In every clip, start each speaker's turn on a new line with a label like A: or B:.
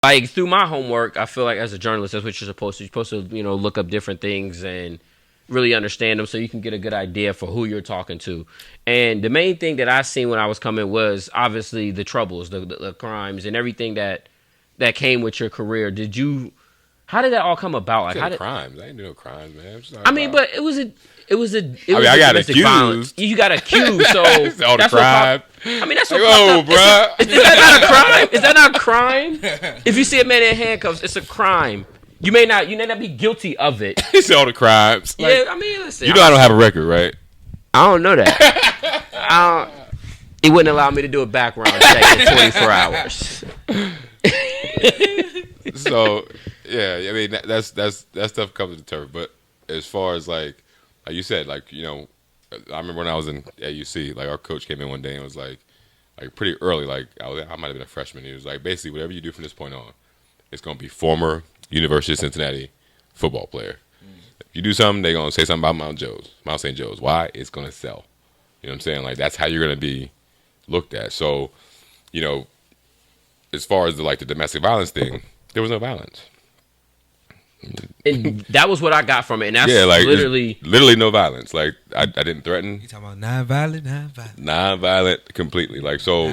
A: like through my homework, I feel like as a journalist, that's what you're supposed to. You're supposed to, look up different things and really understand them so you can get a good idea for who you're talking to. And the main thing that I seen when I was coming was obviously the troubles, the crimes, and everything that came with your career. How did that all come about? Like, how did
B: crimes? I ain't do no crimes, man.
A: I mean, but it was a.
B: I got accused.
A: Violence. You got accused, so
B: all the crime.
A: I mean, that's what.
B: Like, bro.
A: Is that not a crime? Is that not a crime? If you see a man in handcuffs, it's a crime. You may not be guilty of it.
B: It's all the crimes.
A: Like, yeah, I mean, listen.
B: You know I don't have a record, right?
A: I don't know that. It wouldn't allow me to do a background check in 24 hours.
B: So, yeah, I mean that stuff comes with the turf. But as far as like you said, like I remember when I was at UC, like our coach came in one day and was like pretty early, like I might have been a freshman. He was like, basically, whatever you do from this point on, it's gonna be former University of Cincinnati football player. If you do something, they're gonna say something about Mount St. Joe's. Why? It's gonna sell. You know what I'm saying? Like that's how you're gonna be looked at. So, as far as the domestic violence thing, there was no violence.
A: And that was what I got from it. And that's
B: literally no violence. Like I didn't threaten.
C: You talking about non-violent?
B: Non-violent completely. Like so,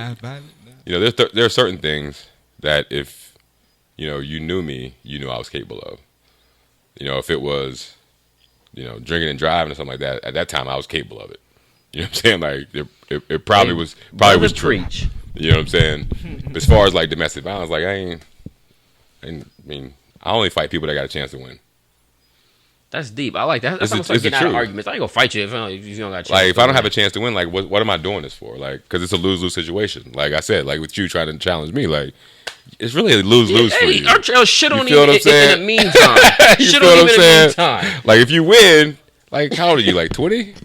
B: there are certain things that if you knew me, you knew I was capable of. If it was drinking and driving or something like that, at that time I was capable of it. You know what I'm saying? Like it probably was true.
A: Preach.
B: You know what I'm saying? As far as like domestic violence, like I only fight people that got a chance to win.
A: That's deep. I like that. That's almost like getting out of arguments. I ain't gonna fight you if you don't got a chance.
B: Like if I don't have a chance to win, like what am I doing this for? Like because it's a lose-lose situation. Like I said, like with you trying to challenge me, like it's really a lose-lose for you.
A: Artrell shit on
B: you
A: him in the meantime. Shit on him in the meantime.
B: Like if you win, like how old are you? Like 20?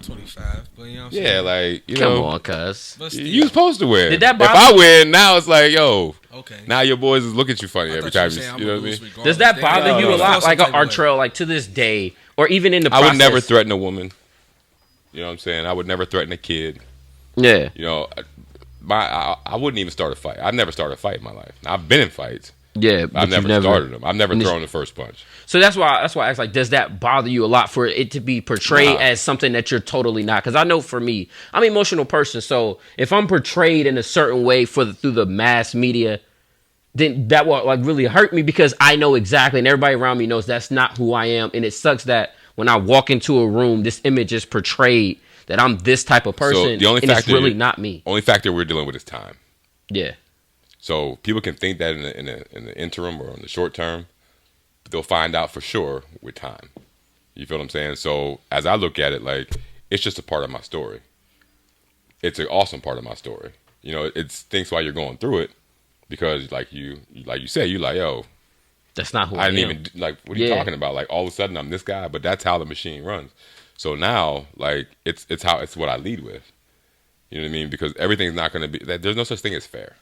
C: 25, but you know what I'm saying?
B: Yeah, like
A: Come on, cuz.
B: You supposed to win.
A: Did that bother?
B: If I win, now it's like, yo,
C: okay.
B: Now your boys look at you funny every time you know what I mean?
A: Does that bother you a lot? Like Artrell, like to this day, or even in the process?
B: I would never threaten a woman. You know what I'm saying? I would never threaten a kid.
A: Yeah.
B: I wouldn't even start a fight. I've never started a fight in my life. I've been in fights.
A: Yeah,
B: but I've never started them. I've never thrown the first punch.
A: So that's why I asked, like, does that bother you a lot for it to be portrayed as something that you're totally not? Because I know for me, I'm an emotional person. So if I'm portrayed in a certain way through the mass media, then that will like really hurt me because I know exactly, and everybody around me knows that's not who I am. And it sucks that when I walk into a room, this image is portrayed that I'm this type of person, and it's really not me.
B: Only factor we're dealing with is time.
A: Yeah.
B: So people can think that in the interim or in the short term, but they'll find out for sure with time. You feel what I'm saying? So as I look at it, like it's just a part of my story. It's an awesome part of my story. It's things while you're going through it because like you said, you like, yo,
A: that's not who I am.
B: Even like what are you talking about? Like all of a sudden I'm this guy, but that's how the machine runs. So now like it's what I lead with. You know what I mean? Because everything's not going to be. There's no such thing as fair.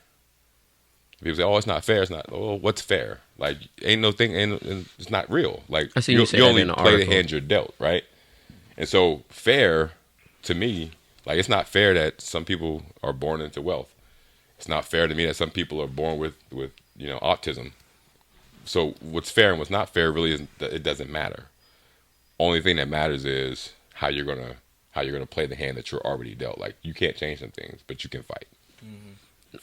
B: People say, "Oh, it's not fair." It's not. Oh, what's fair? Like, ain't no thing. It's not real. Like, you only play the hand you're dealt, right? And so, fair to me, like, it's not fair that some people are born into wealth. It's not fair to me that some people are born with autism. So, what's fair and what's not fair really isn't. It doesn't matter. Only thing that matters is how you're gonna play the hand that you're already dealt. Like, you can't change some things, but you can fight.
A: Mm-hmm.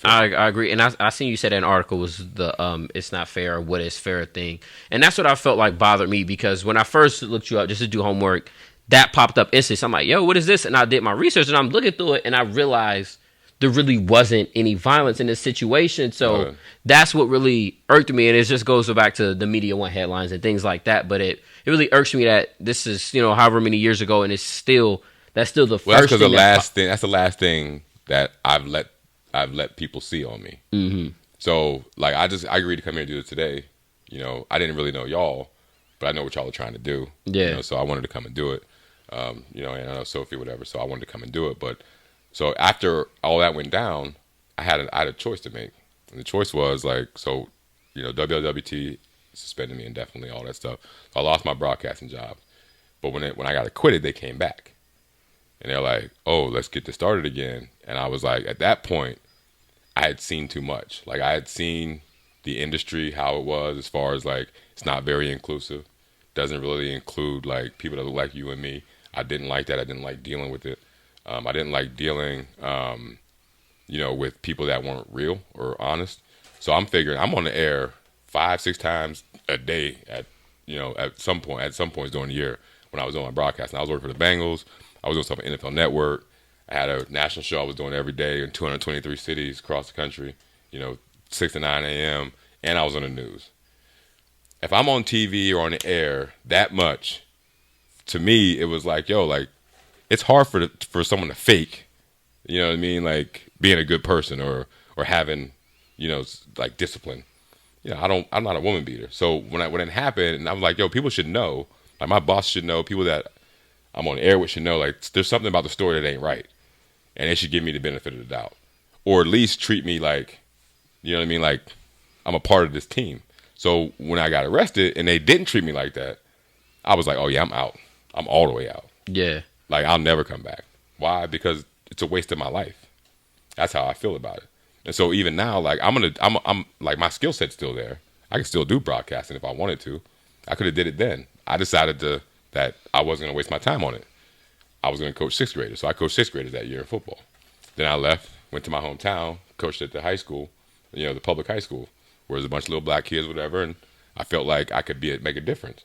A: I agree, and I seen you said an article was the it's not fair or what is fair thing, and that's what I felt like bothered me because when I first looked you up just to do homework, that popped up instantly. So I'm like, yo, what is this? And I did my research and I'm looking through it and I realized there really wasn't any violence in this situation. So that's what really irked me, and it just goes back to the Media One headlines and things like that. But it really irks me that this is however many years ago, and that's still the first.
B: That's because that's the last thing that I've let people see on me.
A: Mm-hmm.
B: So, like, I agreed to come here and do this today. I didn't really know y'all, but I know what y'all are trying to do.
A: Yeah.
B: So I wanted to come and do it. And I know Sophie, whatever. So I wanted to come and do it. But so after all that went down, I had a choice to make, and the choice was like, WLWT suspended me indefinitely, all that stuff. So I lost my broadcasting job. But when I got acquitted, they came back. And they're like, oh, let's get this started again. And I was like, at that point, I had seen too much. Like, I had seen the industry, how it was, as far as like it's not very inclusive. Doesn't really include like people that look like you and me. I didn't like that. I didn't like dealing with it. I didn't like dealing, with people that weren't real or honest. So I'm figuring I'm on the air 5-6 times a day at some points during the year when I was on my broadcast. And I was working for the Bengals. I was doing stuff on NFL Network. I had a national show I was doing every day in 223 cities across the country, 6 to 9 a.m., and I was on the news. If I'm on TV or on the air that much, to me, it was like, it's hard for someone to fake, you know what I mean? Like being a good person or having, like discipline. I'm not a woman beater. So when it happened, and I'm like, people should know, like my boss should know, people that I'm on the air with should know, like there's something about the story that ain't right. And they should give me the benefit of the doubt. Or at least treat me like, you know what I mean? Like I'm a part of this team. So when I got arrested and they didn't treat me like that, I was like, oh yeah, I'm out. I'm all the way out.
A: Yeah.
B: Like I'll never come back. Why? Because it's a waste of my life. That's how I feel about it. And so even now, like I'm like my skill set's still there. I can still do broadcasting if I wanted to. I could have did it then. I decided that I wasn't gonna waste my time on it. I was gonna coach sixth graders. So I coached sixth graders that year in football. Then I left, went to my hometown, coached at the high school, the public high school, where there's a bunch of little black kids, whatever, and I felt like I could make a difference.